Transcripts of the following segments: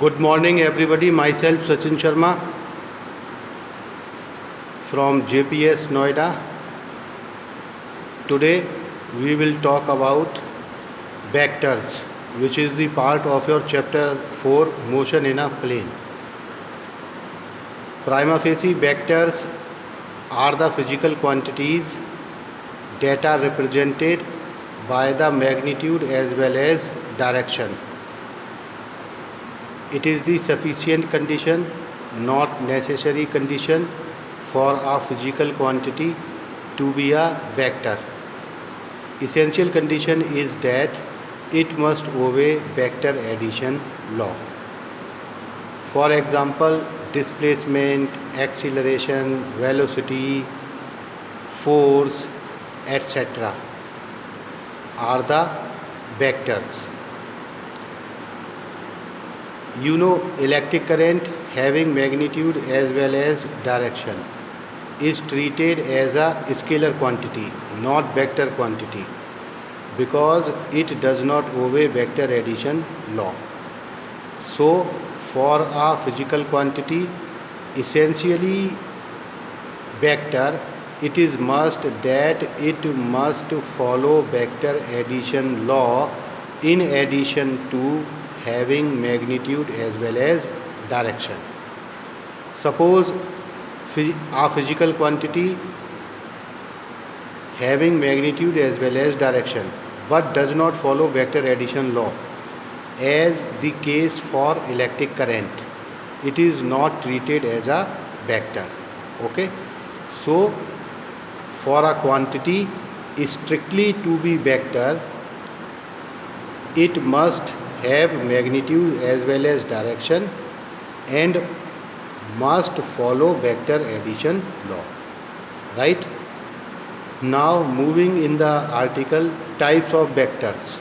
Good morning, everybody. Myself, Sachin Sharma from JPS Noida. Today, we will talk about vectors, which is the part of your chapter 4, Motion in a Plane. Prima facie, vectors are the physical quantities that are represented by the magnitude as well as direction. It is the sufficient condition, not necessary condition, for a physical quantity to be a vector. Essential condition is that it must obey vector addition law. For example, displacement, acceleration, velocity, force, etc. are the vectors. You know, electric current having magnitude as well as direction is treated as a scalar quantity, not vector quantity, because it does not obey vector addition law. So, for a physical quantity, essentially vector, it is must that it must follow vector addition law in addition to having magnitude as well as direction. Suppose a physical quantity having magnitude as well as direction but does not follow vector addition law, as the case for electric current, it is not treated as a vector. Okay, so for a quantity strictly to be vector, it must have magnitude as well as direction and must follow vector addition law. Right? Now moving in the article types of vectors.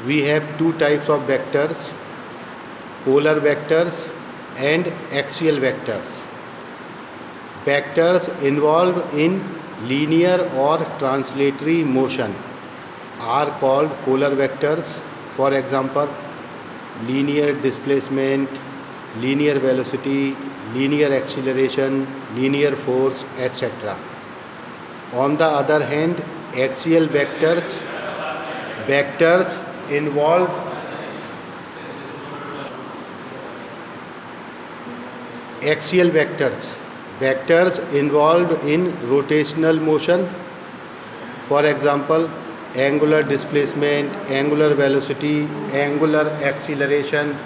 We have two types of vectors, polar vectors and axial vectors. Vectors involved in linear or translatory motion are called polar vectors. For example, linear displacement, linear velocity, linear acceleration, linear force, etc. On the other hand, axial vectors involve vectors involved in rotational motion. For example, angular displacement, angular velocity, angular acceleration,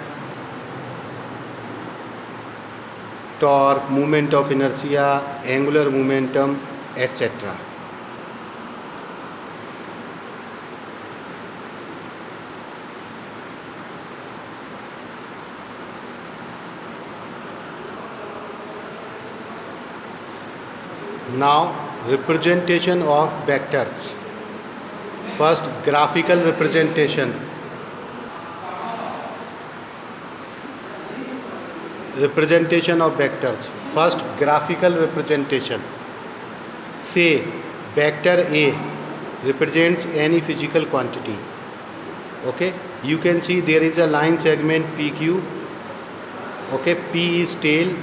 torque, moment of inertia, angular momentum, etc. Now, representation of vectors. First, graphical representation. Representation of vectors. First, graphical representation. Say, vector A represents any physical quantity. Okay, you can see there is a line segment PQ. Okay, P is tail,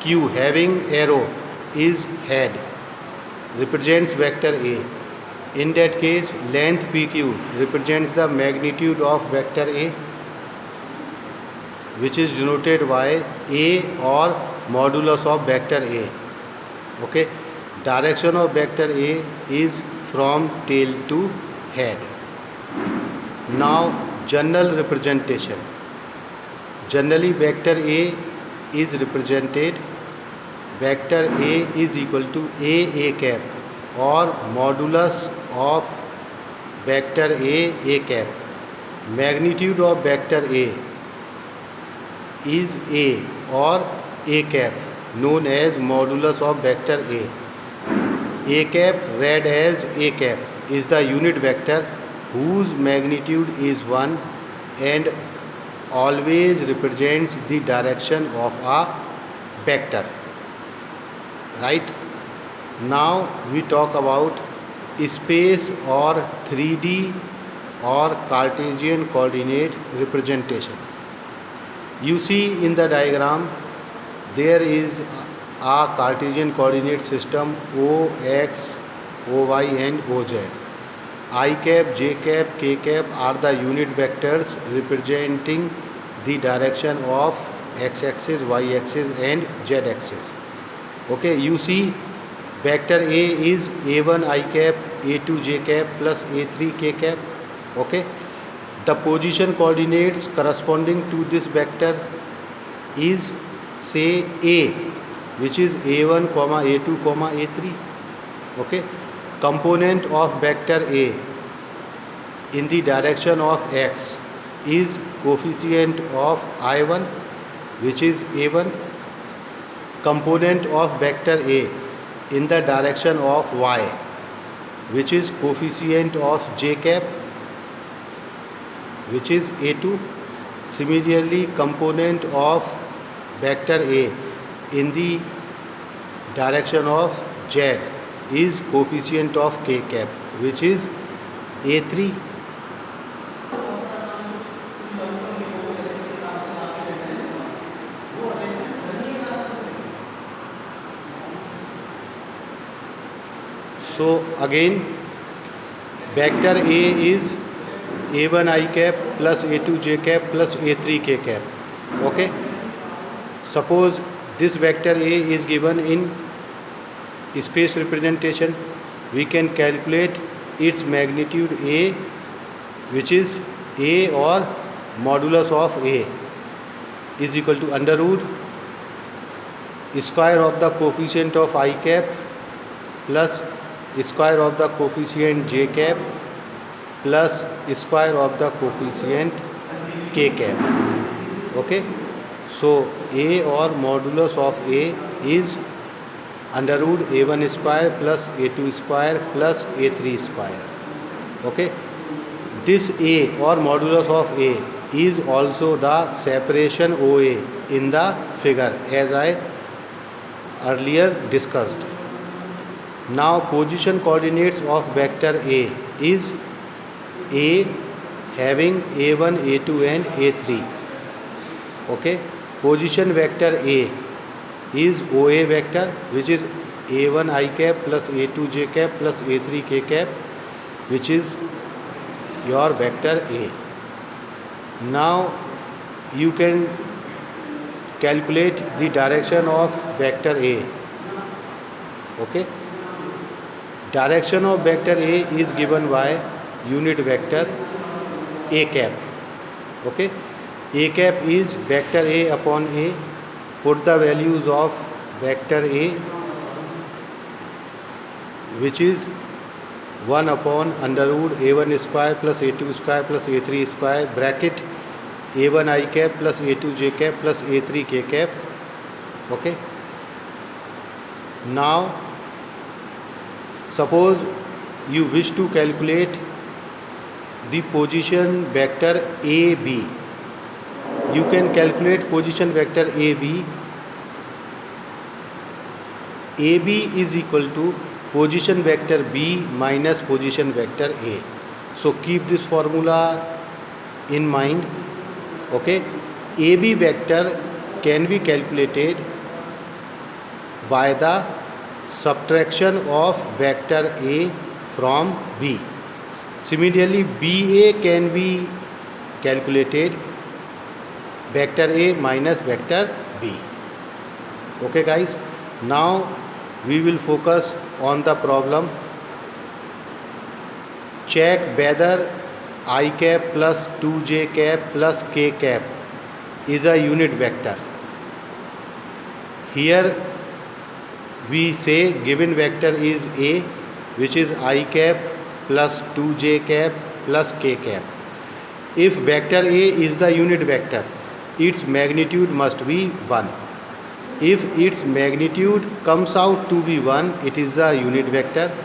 Q having arrow is head, represents vector A. In that case, length PQ represents the magnitude of vector A, which is denoted by A or modulus of vector A. Okay, direction of vector A is from tail to head. Now, general representation. Generally, vector A is represented, vector A is equal to A cap or modulus of vector A cap. Magnitude of vector A is A or A cap, known as modulus of vector A. A cap, read as A cap, is the unit vector whose magnitude is 1 and always represents the direction of a vector. Right? Now we talk about space or 3D or Cartesian coordinate representation. You see in the diagram there is a Cartesian coordinate system O, X, OY and OZ. I cap, J cap, K cap are the unit vectors representing the direction of X axis, Y axis and Z axis. Okay, you see vector A is A1 I cap, A2 J cap plus A3 K cap. Okay, the position coordinates corresponding to this vector is say A, which is A1, A2, A3. Okay, component of vector A in the direction of X is coefficient of I1, which is A1. Component of vector A in the direction of Y, which is coefficient of J cap, which is A2. Similarly, component of vector A in the direction of Z is coefficient of K cap, which is A3. So again, vector A is A1 I cap plus A2 J cap plus A3 K cap. Okay. Suppose this vector A is given in space representation. We can calculate its magnitude A, which is A or modulus of A is equal to under root square of the coefficient of I cap plus square of the coefficient J cap plus square of the coefficient K cap. Okay, so A or modulus of A is under root A1 square plus A2 square plus A3 square. Okay, this A or modulus of A is also the separation OA in the figure as I earlier discussed. Now position coordinates of vector A is A having A1, A2 and A3. Okay, position vector A is OA vector, which is A1 I cap plus A2 J cap plus A3 K cap, which is your vector A. Now you can calculate the direction of vector A. Okay, direction of vector A is given by unit vector A cap. Okay, A cap is vector A upon A. Put the values of vector A, which is 1 upon under root A1 square plus A2 square plus A3 square bracket A1 I cap plus A2 J cap plus A3 K cap. Okay, now suppose you wish to calculate the position vector AB. You can calculate position vector AB. AB is equal to position vector B minus position vector A. So keep this formula in mind. Okay, AB vector can be calculated by the subtraction of vector A from B. Similarly, BA can be calculated vector A minus vector B. Okay guys, now we will focus on the problem. Check whether I cap plus 2J cap plus K cap is a unit vector. Here we say given vector is A, which is I cap plus 2J cap plus K cap. If vector A is the unit vector, its magnitude must be 1. If its magnitude comes out to be 1, it is a unit vector.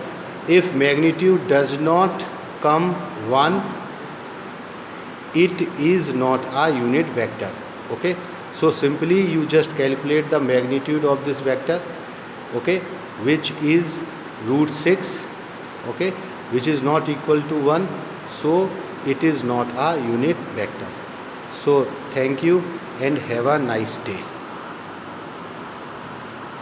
If magnitude does not come 1, it is not a unit vector. Okay, so simply you just calculate the magnitude of this vector, okay, which is root 6, okay, which is not equal to 1, so it is not a unit vector. So thank you and have a nice day.